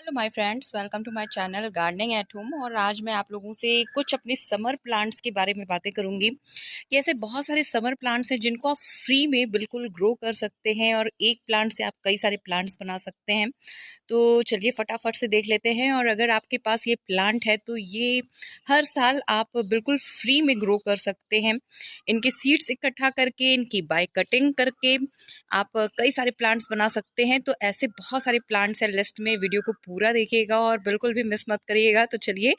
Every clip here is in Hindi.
Hello my friends, welcome to my channel gardening at home. और आज मैं आप लोगों से कुछ अपने समर प्लांट्स के बारे में बातें करूंगी कि ऐसे बहुत सारे समर प्लांट्स हैं जिनको आप फ्री में बिल्कुल ग्रो कर सकते हैं और एक प्लांट से आप कई सारे प्लांट्स बना सकते हैं। तो चलिए फटाफट से देख लेते हैं। और अगर आपके पास ये प्लांट है तो ये हर साल आप बिल्कुल फ्री में ग्रो कर सकते हैं। इनके सीड्स इकट्ठा करके, इनकी बाय कटिंग करके आप कई सारे प्लांट्स बना सकते हैं। तो ऐसे बहुत सारे प्लांट्स हैं लिस्ट में, वीडियो को पूरा देखिएगा और बिल्कुल भी मिस मत करिएगा। तो चलिए,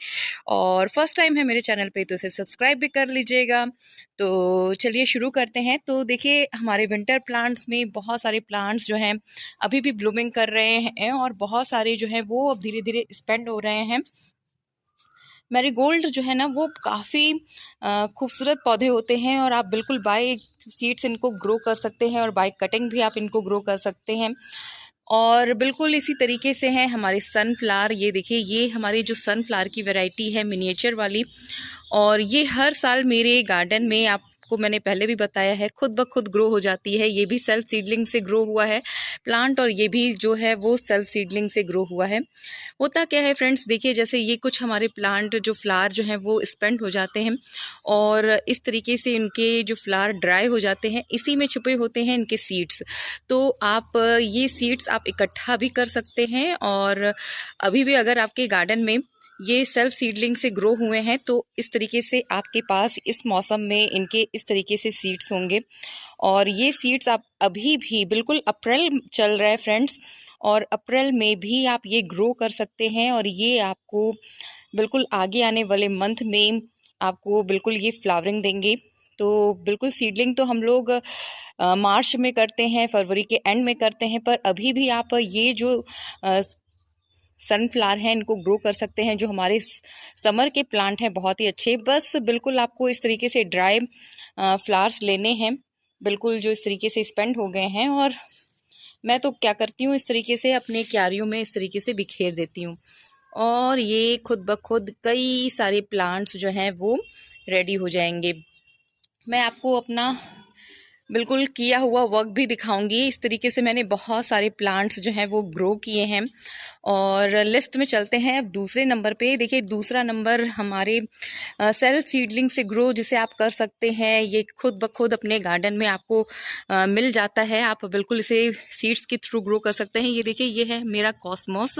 और फर्स्ट टाइम है मेरे चैनल पे तो इसे सब्सक्राइब भी कर लीजिएगा। तो चलिए शुरू करते हैं। तो देखिए, हमारे विंटर प्लांट्स में बहुत सारे प्लांट्स जो हैं अभी भी ब्लूमिंग कर रहे हैं और बहुत सारे जो है वो अब धीरे धीरे स्पेंड हो रहे हैं। मैरीगोल्ड जो है ना वो काफ़ी खूबसूरत पौधे होते हैं और आप बिल्कुल बाय सीड्स इनको ग्रो कर सकते हैं और बाय कटिंग भी आप इनको ग्रो कर सकते हैं। और बिल्कुल इसी तरीके से हैं हमारे सनफ्लावर। ये देखिए, ये हमारी जो सनफ्लावर की वैरायटी है मिनिएचर वाली, और ये हर साल मेरे गार्डन में, आपको मैंने पहले भी बताया है, खुद ब खुद ग्रो हो जाती है। ये भी सेल्फ सीडलिंग से ग्रो हुआ है प्लांट और ये भी जो है वो सेल्फ सीडलिंग से ग्रो हुआ है। होता क्या है फ्रेंड्स, देखिए जैसे ये कुछ हमारे प्लांट जो फ्लावर जो हैं वो स्पेंड हो जाते हैं और इस तरीके से इनके जो फ्लावर ड्राई हो जाते हैं, इसी में छुपे होते हैं इनके सीड्स। तो आप ये सीड्स आप इकट्ठा भी कर सकते हैं और अभी भी अगर आपके गार्डन में ये सेल्फ सीडलिंग से ग्रो हुए हैं तो इस तरीके से आपके पास इस मौसम में इनके इस तरीके से सीड्स होंगे। और ये सीड्स आप अभी भी, बिल्कुल अप्रैल चल रहा है फ्रेंड्स, और अप्रैल में भी आप ये ग्रो कर सकते हैं और ये आपको बिल्कुल आगे आने वाले मंथ में आपको बिल्कुल ये फ्लावरिंग देंगे। तो बिल्कुल सीडलिंग तो हम लोग मार्च में करते हैं, फरवरी के एंड में करते हैं, पर अभी भी आप ये जो सनफ्लावर हैं इनको ग्रो कर सकते हैं। जो हमारे समर के प्लांट हैं बहुत ही अच्छे। बस बिल्कुल आपको इस तरीके से ड्राई फ्लावर्स लेने हैं, बिल्कुल जो इस तरीके से स्पेंड हो गए हैं। और मैं तो क्या करती हूँ, इस तरीके से अपने क्यारियों में इस तरीके से बिखेर देती हूँ और ये खुद ब खुद कई सारे प्लांट्स जो हैं वो रेडी हो जाएंगे। मैं आपको अपना बिल्कुल किया हुआ वर्क भी दिखाऊंगी। इस तरीके से मैंने बहुत सारे प्लांट्स जो हैं वो ग्रो किए हैं। और लिस्ट में चलते हैं अब दूसरे नंबर पे। देखिए, दूसरा नंबर हमारे सेल्फ सीडलिंग से ग्रो जिसे आप कर सकते हैं। ये खुद ब खुद अपने गार्डन में आपको मिल जाता है, आप बिल्कुल इसे सीड्स के थ्रू ग्रो कर सकते हैं। ये देखिए, ये है मेरा कॉस्मोस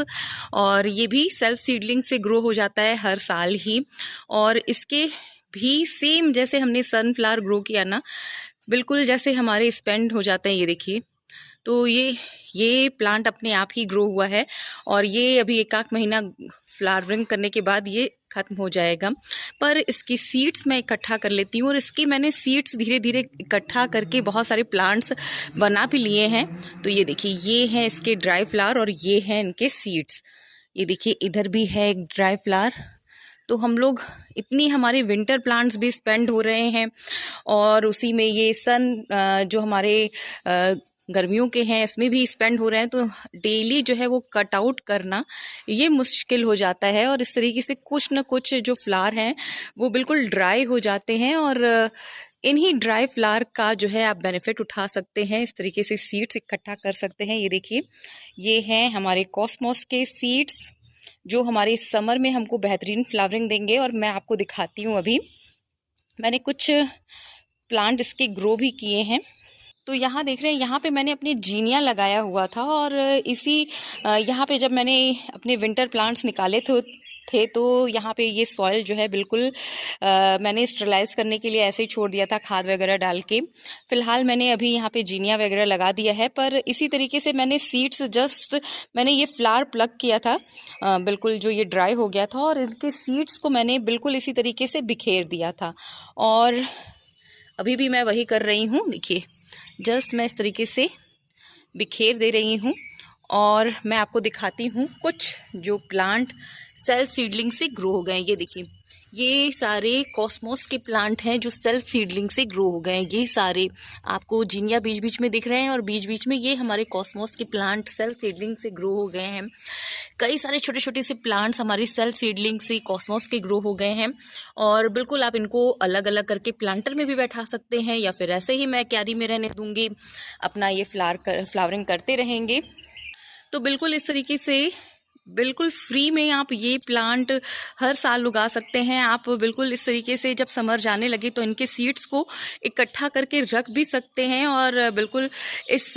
और ये भी सेल्फ सीडलिंग से ग्रो हो जाता है हर साल ही। और इसके भी सेम जैसे हमने सनफ्लावर ग्रो किया ना, बिल्कुल जैसे हमारे स्पेंड हो जाते हैं। ये देखिए, तो ये प्लांट अपने आप ही ग्रो हुआ है और ये अभी एक आध महीना फ्लावरिंग करने के बाद ये खत्म हो जाएगा। पर इसकी सीड्स मैं इकट्ठा कर लेती हूँ और इसकी मैंने सीड्स धीरे धीरे इकट्ठा करके बहुत सारे प्लांट्स बना भी लिए हैं। तो ये देखिए, ये हैं इसके ड्राई फ्लावर और ये हैं इनके सीड्स। ये देखिए, इधर भी है एक ड्राई फ्लावर। तो हम लोग इतनी हमारे विंटर प्लांट्स भी स्पेंड हो रहे हैं और उसी में ये जो हमारे गर्मियों के हैं इसमें भी स्पेंड हो रहे हैं। तो डेली जो है वो कट आउट करना ये मुश्किल हो जाता है और इस तरीके से कुछ न कुछ जो फ्लावर हैं वो बिल्कुल ड्राई हो जाते हैं और इन्हीं ड्राई फ्लावर का जो है आप बेनिफिट उठा सकते हैं। इस तरीके से सीड्स इकट्ठा कर सकते हैं। ये देखिए, ये हैं हमारे कॉस्मोस के सीड्स जो हमारे समर में हमको बेहतरीन फ्लावरिंग देंगे। और मैं आपको दिखाती हूँ, अभी मैंने कुछ प्लांट इसके ग्रो भी किए हैं। तो यहाँ देख रहे हैं, यहाँ पे मैंने अपने जीनिया लगाया हुआ था और इसी यहाँ पे जब मैंने अपने विंटर प्लांट्स निकाले थे तो यहाँ पे ये सॉइल जो है बिल्कुल मैंने स्टरलाइज करने के लिए ऐसे ही छोड़ दिया था, खाद वगैरह डाल के। फिलहाल मैंने अभी यहाँ पे जीनिया वगैरह लगा दिया है। पर इसी तरीके से मैंने सीड्स मैंने ये फ्लावर प्लग किया था, बिल्कुल जो ये ड्राई हो गया था, और इनके सीड्स को मैंने बिल्कुल इसी तरीके से बिखेर दिया था। और अभी भी मैं वही कर रही हूँ। देखिए, जस्ट मैं इस तरीके से बिखेर दे रही हूँ और मैं आपको दिखाती हूँ कुछ जो प्लांट सेल्फ सीडलिंग से ग्रो हो गए। ये देखिए, ये सारे कॉस्मोस के प्लांट हैं जो सेल्फ सीडलिंग से ग्रो हो गए हैं। ये सारे आपको जीनिया बीच बीच में दिख रहे हैं और बीच बीच में ये हमारे कॉस्मोस के प्लांट सेल्फ सीडलिंग से ग्रो हो गए हैं। कई सारे छोटे छोटे से प्लांट्स हमारी सेल्फ सीडलिंग से कॉस्मोस के ग्रो हो गए हैं। और बिल्कुल आप इनको अलग अलग करके प्लांटर में भी बैठा सकते हैं या फिर ऐसे ही मैं क्यारी में रहने दूंगी, अपना ये फ्लावरिंग करते रहेंगे। तो बिल्कुल इस तरीके से बिल्कुल फ्री में आप ये प्लांट हर साल उगा सकते हैं। आप बिल्कुल इस तरीके से जब समर जाने लगे तो इनके सीड्स को इकट्ठा करके रख भी सकते हैं और बिल्कुल इस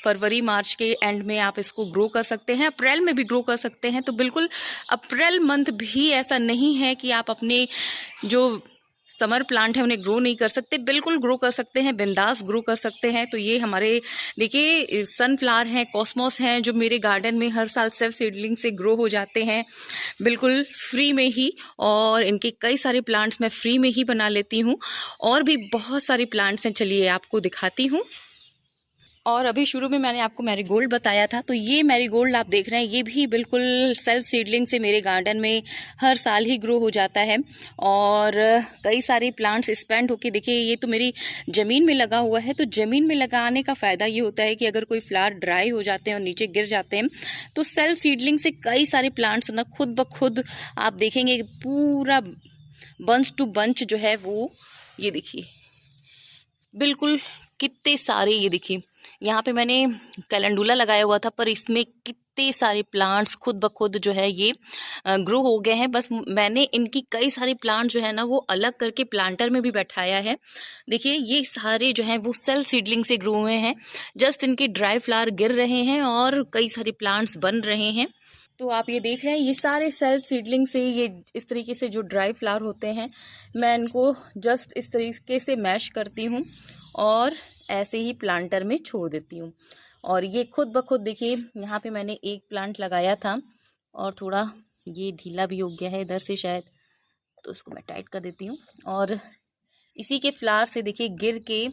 फरवरी मार्च के एंड में आप इसको ग्रो कर सकते हैं, अप्रैल में भी ग्रो कर सकते हैं। तो बिल्कुल अप्रैल मंथ भी ऐसा नहीं है कि आप अपने जो समर प्लांट है उन्हें ग्रो नहीं कर सकते, बिल्कुल ग्रो कर सकते हैं, बिंदास ग्रो कर सकते हैं। तो ये हमारे देखिए सनफ्लावर हैं, कॉस्मोस हैं, जो मेरे गार्डन में हर साल सेल्फ सीडलिंग से ग्रो हो जाते हैं बिल्कुल फ्री में ही। और इनके कई सारे प्लांट्स मैं फ्री में ही बना लेती हूँ और भी बहुत सारे प्लांट्स हैं, चलिए आपको दिखाती हूँ। और अभी शुरू में मैंने आपको मैरीगोल्ड बताया था, तो ये मैरीगोल्ड आप देख रहे हैं, ये भी बिल्कुल सेल्फ सीडलिंग से मेरे गार्डन में हर साल ही ग्रो हो जाता है। और कई सारे प्लांट्स स्पेंड होके देखिए, ये तो मेरी ज़मीन में लगा हुआ है। तो ज़मीन में लगाने का फ़ायदा ये होता है कि अगर कोई फ्लावर ड्राई हो जाते हैं और नीचे गिर जाते हैं तो सेल्फ सीडलिंग से कई सारे प्लांट्स ना खुद ब खुद आप देखेंगे पूरा बंच टू बंच जो है वो, ये देखिए बिल्कुल कितने सारे, ये देखिए यहाँ पे मैंने कैलेंडुला लगाया हुआ था पर इसमें कितने सारे प्लांट्स खुद ब खुद जो है ये ग्रो हो गए हैं। बस मैंने इनकी कई सारे प्लांट जो है ना वो अलग करके प्लांटर में भी बैठाया है। देखिए ये सारे जो हैं वो सेल्फ सीडलिंग से ग्रो हुए हैं, जस्ट इनके ड्राई फ्लावर गिर रहे हैं और कई सारे प्लांट्स बन रहे हैं। तो आप ये देख रहे हैं ये सारे सेल्फ सीडलिंग से, ये इस तरीके से जो ड्राई फ्लावर होते हैं मैं इनको जस्ट इस तरीके से मैश करती हूँ और ऐसे ही प्लांटर में छोड़ देती हूँ। और ये खुद ब खुद देखिए यहाँ पे मैंने एक प्लांट लगाया था और थोड़ा ये ढीला भी हो गया है इधर से शायद, तो इसको मैं टाइट कर देती हूँ। और इसी के फ्लावर से देखिए गिर के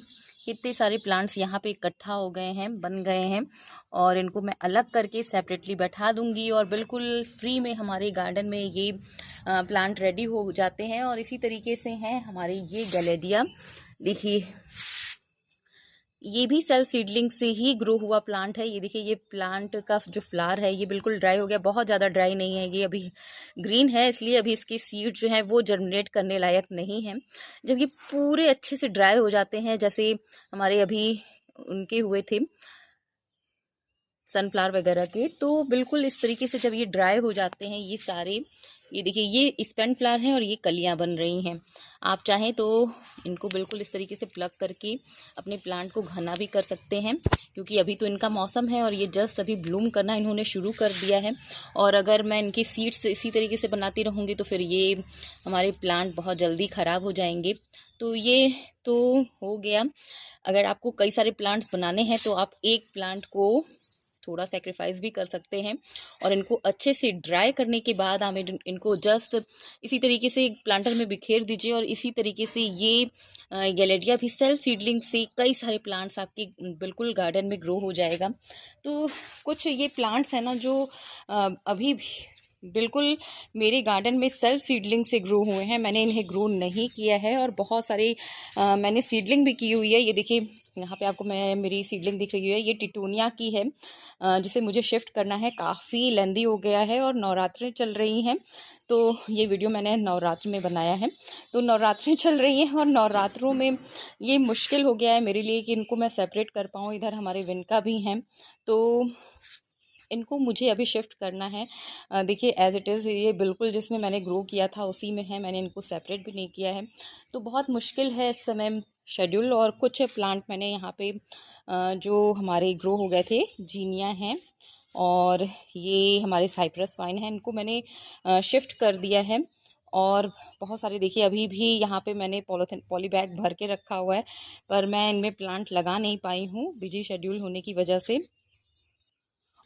कितने सारे प्लांट्स यहाँ पे इकट्ठा हो गए हैं, बन गए हैं। और इनको मैं अलग करके सेपरेटली बैठा दूंगी और बिल्कुल फ्री में हमारे गार्डन में ये प्लांट रेडी हो जाते हैं। और इसी तरीके से हैं हमारे ये गैलेडिया, देखिए ये भी सेल्फ सीडलिंग से ही ग्रो हुआ प्लांट है। ये देखिए ये प्लांट का जो फ्लावर है ये बिल्कुल ड्राई हो गया, बहुत ज़्यादा ड्राई नहीं है, ये अभी ग्रीन है, इसलिए अभी इसके सीड जो हैं वो जर्मिनेट करने लायक नहीं है। जब ये पूरे अच्छे से ड्राई हो जाते हैं, जैसे हमारे अभी उनके हुए थे सनफ्लावर वगैरह के, तो बिल्कुल इस तरीके से जब ये ड्राई हो जाते हैं ये सारे, ये देखिए ये स्पेंड फ्लावर हैं और ये कलियां बन रही हैं। आप चाहें तो इनको बिल्कुल इस तरीके से प्लग करके अपने प्लांट को घना भी कर सकते हैं, क्योंकि अभी तो इनका मौसम है और ये जस्ट अभी ब्लूम करना इन्होंने शुरू कर दिया है। और अगर मैं इनकी सीड्स इसी तरीके से बनाती रहूँगी तो फिर ये हमारे प्लांट बहुत जल्दी ख़राब हो जाएंगे। तो ये तो हो गया। अगर आपको कई सारे प्लांट्स बनाने हैं तो आप एक प्लांट को थोड़ा सेक्रीफाइस भी कर सकते हैं और इनको अच्छे से ड्राई करने के बाद आप इनको जस्ट इसी तरीके से प्लांटर में बिखेर दीजिए। और इसी तरीके से ये गैलेडिया भी सेल्फ सीडलिंग से कई सारे प्लांट्स आपके बिल्कुल गार्डन में ग्रो हो जाएगा। तो कुछ ये प्लांट्स हैं ना जो अभी भी बिल्कुल मेरे गार्डन में सेल्फ सीडलिंग से ग्रो हुए हैं, मैंने इन्हें ग्रो नहीं किया है। और बहुत सारे मैंने सीडलिंग भी की हुई है। ये देखिए यहाँ पे आपको मैं मेरी सीडलिंग दिख रही है, ये टिटूनिया की है जिसे मुझे शिफ्ट करना है, काफ़ी लेंदी हो गया है और नवरात्रें चल रही हैं। तो ये वीडियो मैंने नवरात्र में बनाया है। तो नवरात्रें चल रही हैं और नवरात्रों में ये मुश्किल हो गया है मेरे लिए कि इनको मैं सेपरेट कर पाऊँ। इधर हमारे विनका भी हैं तो इनको मुझे अभी शिफ्ट करना है। देखिए एज़ इट इज़ ये बिल्कुल जिसमें मैंने ग्रो किया था उसी में है, मैंने इनको सेपरेट भी नहीं किया है। तो बहुत मुश्किल है इस समय शेड्यूल। और कुछ प्लांट मैंने यहाँ पे जो हमारे ग्रो हो गए थे, जीनिया हैं और ये हमारे साइप्रस वाइन हैं, इनको मैंने शिफ्ट कर दिया है। और बहुत सारे देखिए अभी भी यहाँ पे मैंने पॉली बैग भर के रखा हुआ है, पर मैं इनमें प्लांट लगा नहीं पाई हूँ बिजी शेड्यूल होने की वजह से।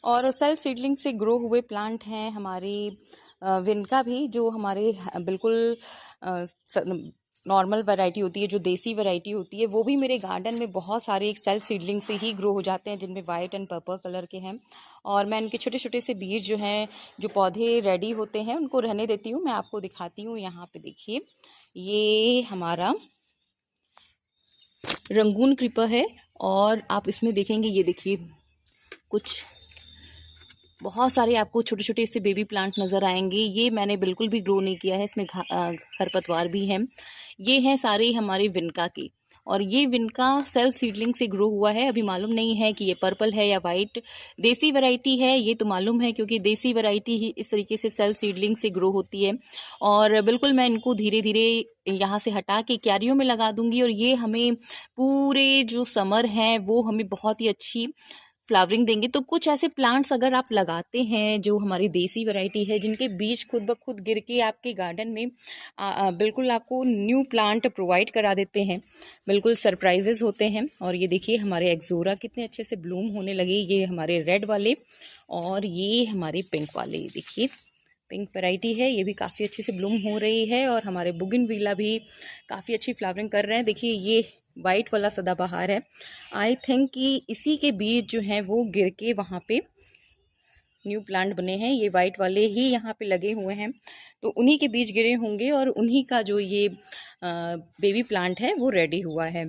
और सेल्फ सीडलिंग से ग्रो हुए प्लांट हैं हमारे विनका भी, जो हमारे बिल्कुल नॉर्मल वैरायटी होती है, जो देसी वैरायटी होती है, वो भी मेरे गार्डन में बहुत सारे एक सेल्फ सीडलिंग से ही ग्रो हो जाते हैं, जिनमें वाइट एंड पर्पल कलर के हैं। और मैं इनके छोटे छोटे से बीज जो हैं, जो पौधे रेडी होते हैं, उनको रहने देती हूँ। मैं आपको दिखाती हूँ, यहाँ पे देखिए ये हमारा रंगून क्रीपर है और आप इसमें देखेंगे, ये देखिए कुछ बहुत सारे आपको छोटे छोटे से बेबी प्लांट नज़र आएंगे। ये मैंने बिल्कुल भी ग्रो नहीं किया है, इसमें खरपतवार भी हैं। ये हैं सारे हमारे विनका के और ये विनका सेल्फ सीडलिंग से ग्रो हुआ है। अभी मालूम नहीं है कि ये पर्पल है या वाइट। देसी वैरायटी है ये तो मालूम है, क्योंकि देसी वैरायटी ही इस तरीके से सेल्फ सीडलिंग से ग्रो होती है। और बिल्कुल मैं इनको धीरे धीरे यहाँ से हटा के क्यारियों में लगा दूंगी, और ये हमें पूरे जो समर है वो हमें बहुत ही अच्छी फ्लावरिंग देंगे। तो कुछ ऐसे प्लांट्स अगर आप लगाते हैं जो हमारी देसी वैरायटी है, जिनके बीज खुद ब खुद गिर के आपके गार्डन में बिल्कुल आपको न्यू प्लांट प्रोवाइड करा देते हैं, बिल्कुल सरप्राइजेस होते हैं। और ये देखिए हमारे एक्सोरा कितने अच्छे से ब्लूम होने लगे, ये हमारे रेड वाले और ये हमारे पिंक वाले। ये देखिए पिंक वैरायटी है, ये भी काफ़ी अच्छे से ब्लूम हो रही है। और हमारे बुगिनविला भी काफ़ी अच्छी फ्लावरिंग कर रहे हैं। देखिए ये वाइट वाला सदाबहार है, आई थिंक कि इसी के बीज जो हैं वो गिर के वहाँ पे न्यू प्लांट बने हैं। ये वाइट वाले ही यहाँ पे लगे हुए हैं, तो उन्हीं के बीज गिरे होंगे और उन्हीं का जो ये बेबी प्लांट है वो रेडी हुआ है।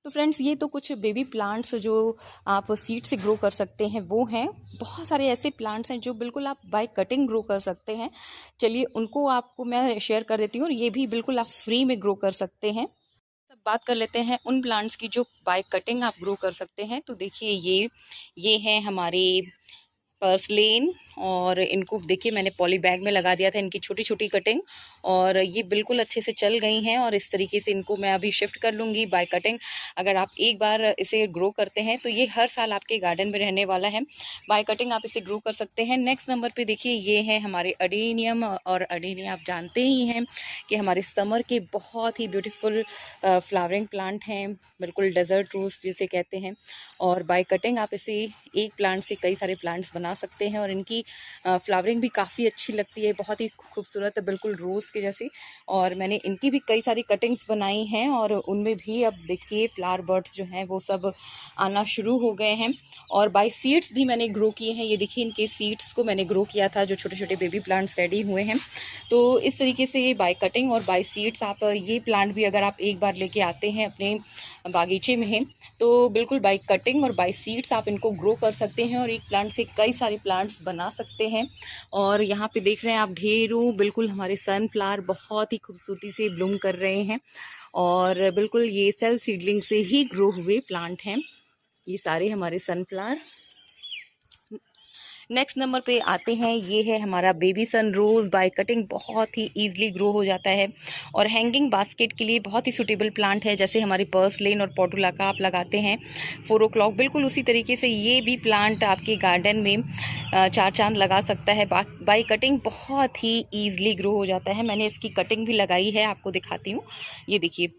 तो फ्रेंड्स ये तो कुछ बेबी प्लांट्स जो आप सीड से ग्रो कर सकते हैं वो हैं। बहुत सारे ऐसे प्लांट्स हैं जो बिल्कुल आप बाय कटिंग ग्रो कर सकते हैं। चलिए उनको आपको मैं शेयर कर देती हूँ, और ये भी बिल्कुल आप फ्री में ग्रो कर सकते हैं। सब बात कर लेते हैं उन प्लांट्स की जो बाय कटिंग आप ग्रो कर सकते हैं। तो देखिए ये हैं हमारे पर्सलेन, और इनको देखिए मैंने पॉली बैग में लगा दिया था, इनकी छोटी छोटी कटिंग, और ये बिल्कुल अच्छे से चल गई हैं। और इस तरीके से इनको मैं अभी शिफ्ट कर लूँगी बाय कटिंग। अगर आप एक बार इसे ग्रो करते हैं तो ये हर साल आपके गार्डन में रहने वाला है। बाय कटिंग आप इसे ग्रो कर सकते हैं। नेक्स्ट नंबर पे देखिए ये है हमारे अडेनियम, और अडेनियम आप जानते ही हैं कि हमारे समर के बहुत ही ब्यूटीफुल फ्लावरिंग प्लांट हैं, बिल्कुल डेजर्ट रोज जिसे कहते हैं। और बाय कटिंग आप इसे एक प्लांट से कई सारे प्लांट्स बना सकते हैं, और इनकी फ्लावरिंग भी काफ़ी अच्छी लगती है, बहुत ही खूबसूरत है, बिल्कुल रोज़ के जैसे। और मैंने इनकी भी कई सारी कटिंग्स बनाई हैं, और उनमें भी अब देखिए फ्लावर बर्ड्स जो हैं वो सब आना शुरू हो गए हैं। और बाय सीड्स भी मैंने ग्रो किए हैं। ये देखिए इनके सीड्स को मैंने ग्रो किया था, जो छोटे छोटे बेबी प्लांट्स रेडी हुए हैं। तो इस तरीके से बाय कटिंग और बाय सीड्स आप ये प्लांट भी अगर आप एक बार लेके आते हैं अपने बागीचे में, तो बिल्कुल बाय कटिंग और बाय सीड्स आप इनको ग्रो कर सकते हैं, और एक प्लांट से कई सारे प्लांट्स बना सकते हैं। और यहाँ पे देख रहे हैं आप ढेरों बिल्कुल हमारे सनफ्लावर बहुत ही खूबसूरती से ब्लूम कर रहे हैं, और बिल्कुल ये सेल्फ सीडलिंग से ही ग्रो हुए प्लांट हैं ये सारे हमारे सनफ्लावर। नेक्स्ट नंबर पे आते हैं, ये है हमारा baby sun rose. By cutting बहुत ही ईजिली ग्रो हो जाता है, और हैंगिंग बास्केट के लिए बहुत ही सूटेबल प्लांट है। जैसे हमारी पर्सलेन और पोर्टुलाका आप लगाते हैं 4 o'clock, बिल्कुल उसी तरीके से ये भी प्लांट आपके गार्डन में चार चांद लगा सकता है। बाय कटिंग बहुत ही ईजिली ग्रो हो जाता है। मैंने इसकी कटिंग भी लगाई है, आपको दिखाती हूँ। ये देखिए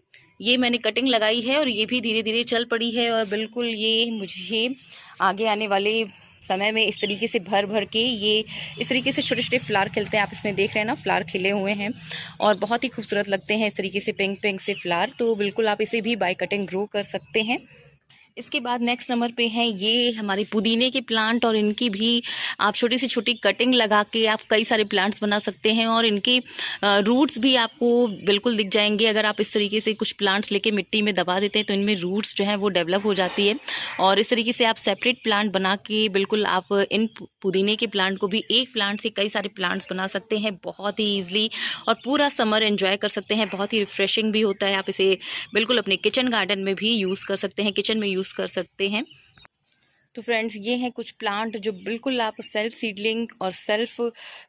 ये मैंने कटिंग लगाई है, और ये भी धीरे धीरे चल पड़ी है, और बिल्कुल ये मुझे आगे आने वाले समय में इस तरीके से भर भर के ये इस तरीके से छोटे छोटे फ्लावर खिलते हैं। आप इसमें देख रहे हैं ना, फ्लावर खिले हुए हैं और बहुत ही खूबसूरत लगते हैं इस तरीके से पिंक पिंक से फ्लावर। तो बिल्कुल आप इसे भी बाय कटिंग ग्रो कर सकते हैं। इसके बाद नेक्स्ट नंबर पे हैं ये हमारे पुदीने के प्लांट, और इनकी भी आप छोटी से छोटी कटिंग लगा के आप कई सारे प्लांट्स बना सकते हैं, और इनके रूट्स भी आपको बिल्कुल दिख जाएंगे। अगर आप इस तरीके से कुछ प्लांट्स लेके मिट्टी में दबा देते हैं तो इनमें रूट्स जो है वो डेवलप हो जाती है, और इस तरीके से आप सेपरेट प्लांट बना के बिल्कुल आप इन पुदीने के प्लांट को भी एक प्लांट से कई सारे प्लांट्स बना सकते हैं बहुत ही ईजिली, और पूरा समर एंजॉय कर सकते हैं। बहुत ही रिफ्रेशिंग भी होता है। आप इसे बिल्कुल अपने किचन गार्डन में भी यूज़ कर सकते हैं, किचन में यूज़ कर सकते हैं। तो फ्रेंड्स ये हैं कुछ प्लांट जो बिल्कुल आप सेल्फ सीडलिंग और सेल्फ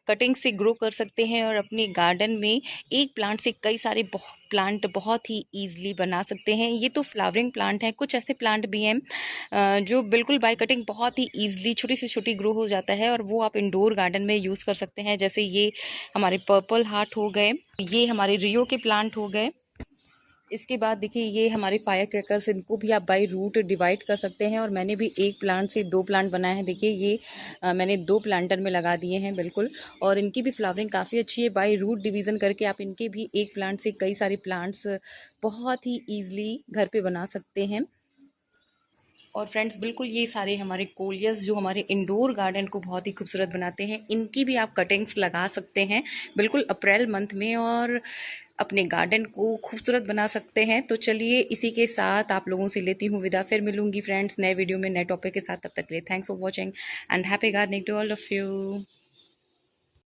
कटिंग से ग्रो कर सकते हैं, और अपने गार्डन में एक प्लांट से कई सारे प्लांट बहुत ही ईजिली बना सकते हैं। ये तो फ्लावरिंग प्लांट हैं। कुछ ऐसे प्लांट भी हैं जो बिल्कुल बाय कटिंग बहुत ही ईजिली छोटी से छोटी ग्रो हो जाता है, और वो आप इंडोर गार्डन में यूज़ कर सकते हैं। जैसे ये हमारे पर्पल हार्ट हो गए, ये हमारे रियो के प्लांट हो गए। इसके बाद देखिए ये हमारे फायर क्रैकर्स, इनको भी आप बाय रूट डिवाइड कर सकते हैं, और मैंने भी एक प्लांट से 2 प्लांट बनाए हैं। देखिए ये मैंने 2 प्लांटर में लगा दिए हैं बिल्कुल, और इनकी भी फ्लावरिंग काफ़ी अच्छी है। बाय रूट डिवीज़न करके आप इनके भी एक प्लांट से कई सारे प्लांट्स बहुत ही ईजिली घर पे बना सकते हैं। और फ्रेंड्स बिल्कुल ये सारे हमारे कोलियस जो हमारे इंडोर गार्डन को बहुत ही खूबसूरत बनाते हैं, इनकी भी आप कटिंग्स लगा सकते हैं बिल्कुल अप्रैल मंथ में, और अपने गार्डन को खूबसूरत बना सकते हैं। तो चलिए इसी के साथ आप लोगों से लेती हूँ विदा। फिर मिलूंगी फ्रेंड्स नए वीडियो में नए टॉपिक के साथ। तब तक के लिए thanks for watching and happy gardening to all of you.